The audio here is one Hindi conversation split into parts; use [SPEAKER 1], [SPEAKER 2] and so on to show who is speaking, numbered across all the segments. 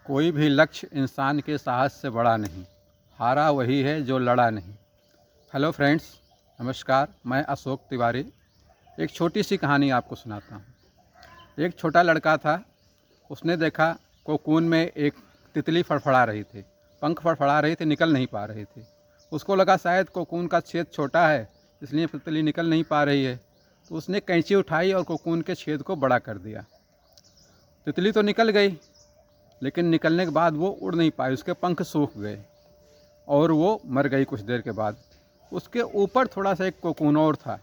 [SPEAKER 1] कोई भी लक्ष्य इंसान के साहस से बड़ा नहीं, हारा वही है जो लड़ा नहीं। हेलो फ्रेंड्स, नमस्कार। मैं अशोक तिवारी एक छोटी सी कहानी आपको सुनाता हूँ। एक छोटा लड़का था। उसने देखा कोकून में एक तितली फड़फड़ा रही थी, पंख फड़फड़ा रही थी, निकल नहीं पा रही थी। उसको लगा शायद कोकून का छेद छोटा है, इसलिए तितली निकल नहीं पा रही है। तो उसने कैंची उठाई और कोकून के छेद को बड़ा कर दिया। तितली तो निकल गई, लेकिन निकलने के बाद वो उड़ नहीं पाई, उसके पंख सूख गए और वो मर गई कुछ देर के बाद। उसके ऊपर थोड़ा सा एक कोकून और था,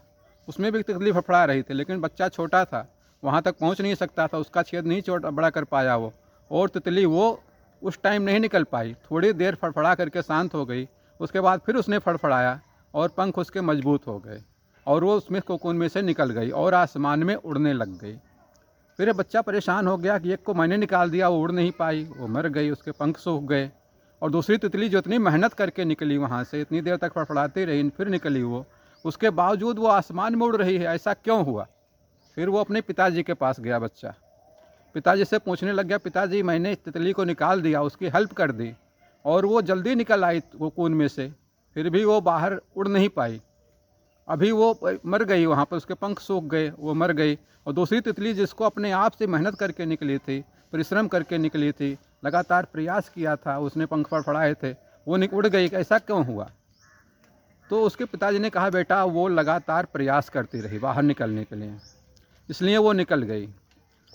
[SPEAKER 1] उसमें भी तितली फड़फड़ा रही थी, लेकिन बच्चा छोटा था, वहाँ तक पहुँच नहीं सकता था, उसका छेद नहीं छोटा बड़ा कर पाया वो। और तितली वो उस टाइम नहीं निकल पाई, थोड़ी देर फड़फड़ा करके शांत हो गई। उसके बाद फिर उसने फड़फड़ाया और पंख उसके मजबूत हो गए और वो उसमें कोकून में से निकल गई और आसमान में उड़ने लग गई। फिर ये बच्चा परेशान हो गया कि एक को मैंने निकाल दिया, वो उड़ नहीं पाई, वो मर गई, उसके पंख सूख गए। और दूसरी तितली जो इतनी मेहनत करके निकली वहाँ से, इतनी देर तक फड़फड़ाती रही, फिर निकली वो, उसके बावजूद वो आसमान में उड़ रही है, ऐसा क्यों हुआ? फिर वो अपने पिताजी के पास गया बच्चा। पिताजी से पूछने लग गया, पिताजी मैंने तितली को निकाल दिया, उसकी हेल्प कर दी और वो जल्दी निकल आई कोकून में से, फिर भी वो बाहर उड़ नहीं पाई। अभी वो मर गई, वहाँ पर उसके पंख सूख गए, वो मर गई। और दूसरी तितली जिसको अपने आप से मेहनत करके निकली थी, परिश्रम करके निकली थी, लगातार प्रयास किया था, उसने पंख फड़फड़ाए थे, वो उड़ गई, ऐसा क्यों हुआ? तो उसके पिताजी ने कहा, बेटा वो लगातार प्रयास करती रही बाहर निकलने के लिए, इसलिए वो निकल गई।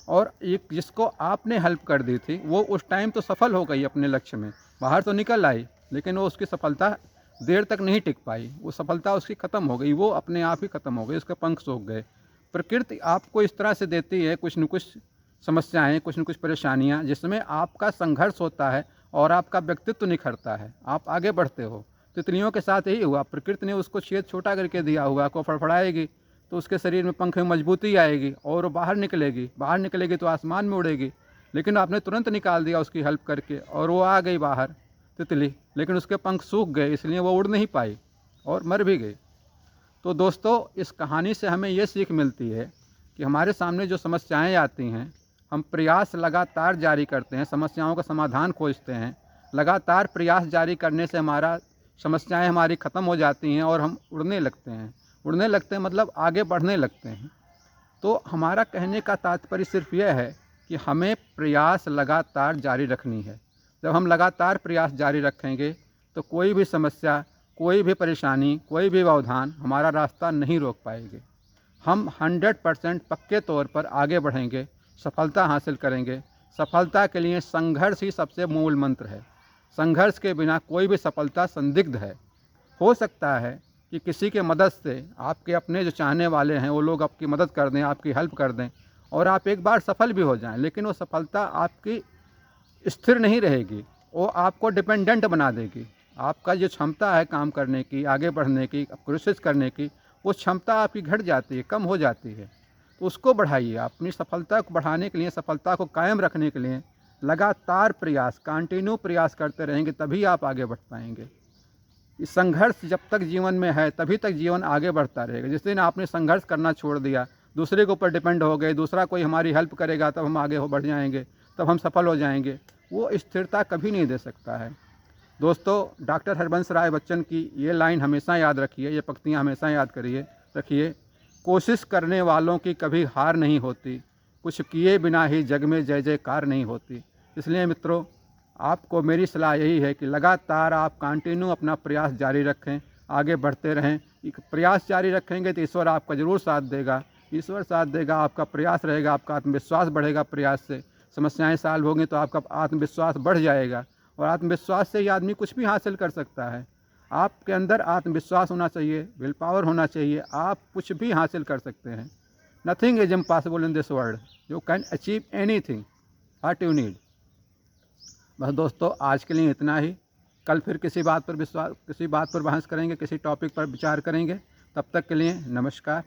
[SPEAKER 1] और एक जिसको आपने हेल्प कर दी थी, वो उस टाइम तो सफल हो गई अपने लक्ष्य में, बाहर तो निकल आई, लेकिन वो उसकी सफलता देर तक नहीं टिक पाई, वो सफलता उसकी ख़त्म हो गई, वो अपने आप ही ख़त्म हो गई, उसके पंख सूख गए। प्रकृति आपको इस तरह से देती है कुछ न कुछ समस्याएं, कुछ न कुछ परेशानियां, जिसमें आपका संघर्ष होता है और आपका व्यक्तित्व निखरता है, आप आगे बढ़ते हो। तितलियों के साथ यही हुआ, प्रकृति ने उसको छेद छोटा करके दिया हुआ, को फड़फड़ाएगी तो उसके शरीर में पंख में मजबूती आएगी और वो बाहर निकलेगी तो आसमान में उड़ेगी। लेकिन आपने तुरंत निकाल दिया उसकी हेल्प करके और वो आ गई बाहर तितली, लेकिन उसके पंख सूख गए, इसलिए वो उड़ नहीं पाई और मर भी गई। तो दोस्तों, इस कहानी से हमें ये सीख मिलती है कि हमारे सामने जो समस्याएं आती हैं, हम प्रयास लगातार जारी करते हैं, समस्याओं का समाधान खोजते हैं, लगातार प्रयास जारी करने से समस्याएं हमारी ख़त्म हो जाती हैं और हम उड़ने लगते हैं मतलब आगे बढ़ने लगते हैं। तो हमारा कहने का तात्पर्य सिर्फ यह है कि हमें प्रयास लगातार जारी रखनी है। जब हम लगातार प्रयास जारी रखेंगे तो कोई भी समस्या, कोई भी परेशानी, कोई भी व्यवधान हमारा रास्ता नहीं रोक पाएगी। हम 100% पक्के तौर पर आगे बढ़ेंगे, सफलता हासिल करेंगे। सफलता के लिए संघर्ष ही सबसे मूल मंत्र है। संघर्ष के बिना कोई भी सफलता संदिग्ध है। हो सकता है कि किसी के मदद से, आपके अपने जो चाहने वाले हैं वो लोग आपकी मदद कर दें, आपकी हेल्प कर दें और आप एक बार सफल भी हो जाएं, लेकिन वो सफलता आपकी स्थिर नहीं रहेगी, वो आपको डिपेंडेंट बना देगी। आपका जो क्षमता है काम करने की, आगे बढ़ने की, कोशिश करने की, वो क्षमता आपकी घट जाती है, कम हो जाती है। तो उसको बढ़ाइए। अपनी सफलता को बढ़ाने के लिए, सफलता को कायम रखने के लिए लगातार प्रयास, कंटिन्यू प्रयास करते रहेंगे, तभी आप आगे बढ़ पाएंगे। इस संघर्ष जब तक जीवन में है तभी तक जीवन आगे बढ़ता रहेगा। जिस दिन आपने संघर्ष करना छोड़ दिया, दूसरे के ऊपर डिपेंड हो गए, दूसरा कोई हमारी हेल्प करेगा तब हम आगे बढ़ जाएंगे, तब हम सफल हो जाएंगे, वो स्थिरता कभी नहीं दे सकता है। दोस्तों, डॉक्टर हरबंस राय बच्चन की ये लाइन हमेशा याद रखिए, ये पंक्तियाँ हमेशा याद रखिए। कोशिश करने वालों की कभी हार नहीं होती, कुछ किए बिना ही जग में जय जयकार नहीं होती। इसलिए मित्रों, आपको मेरी सलाह यही है कि लगातार आप कंटिन्यू अपना प्रयास जारी रखें, आगे बढ़ते रहें। प्रयास जारी रखेंगे तो ईश्वर आपका ज़रूर साथ देगा, ईश्वर साथ देगा, आपका प्रयास रहेगा, आपका आत्मविश्वास बढ़ेगा। प्रयास से समस्याएं सॉल्व होंगी तो आपका आत्मविश्वास बढ़ जाएगा और आत्मविश्वास से ही आदमी कुछ भी हासिल कर सकता है। आपके अंदर आत्मविश्वास होना चाहिए, विल पावर होना चाहिए, आप कुछ भी हासिल कर सकते हैं। Nothing is impossible in this world, you can achieve anything what you need. बस दोस्तों, आज के लिए इतना ही। कल फिर किसी बात पर बहस करेंगे, किसी टॉपिक पर विचार करेंगे। तब तक के लिए नमस्कार।